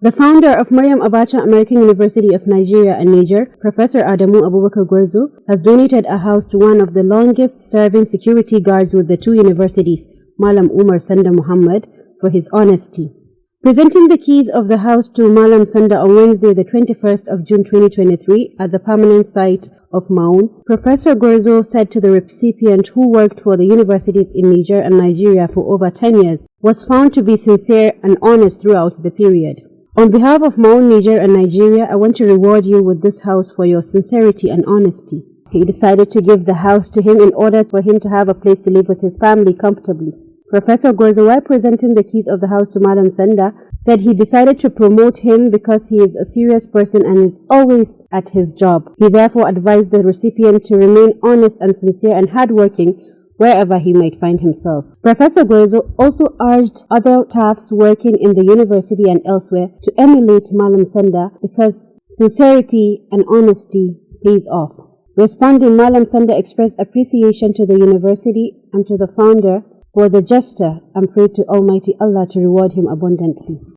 The founder of Maryam Abacha American University of Nigeria and Niger, Professor Adamu Abubakar Gwarzo, has donated a house to one of the longest-serving security guards with the two universities, Malam Umar Sanda Muhammad, for his honesty. Presenting the keys of the house to Malam Sanda on Wednesday, the 21st of June 2023, at the permanent site of MAAUN, Professor Gwarzo said to the recipient, who worked for the universities in Niger and Nigeria for over 10 years, was found to be sincere and honest throughout the period. On behalf of MAAUN Niger and Nigeria, I want to reward you with this house for your sincerity and honesty. He decided to give the house to him in order for him to have a place to live with his family comfortably. Professor Gwarzo, while presenting the keys of the house to Malam Sanda, said he decided to promote him because he is a serious person and is always at his job. He therefore advised the recipient to remain honest and sincere and hardworking wherever he might find himself. Professor Gwarzo also urged other staffs working in the university and elsewhere to emulate Malam Sanda because sincerity and honesty pays off. Responding, Malam Sanda expressed appreciation to the university and to the founder for the gesture and prayed to Almighty Allah to reward him abundantly.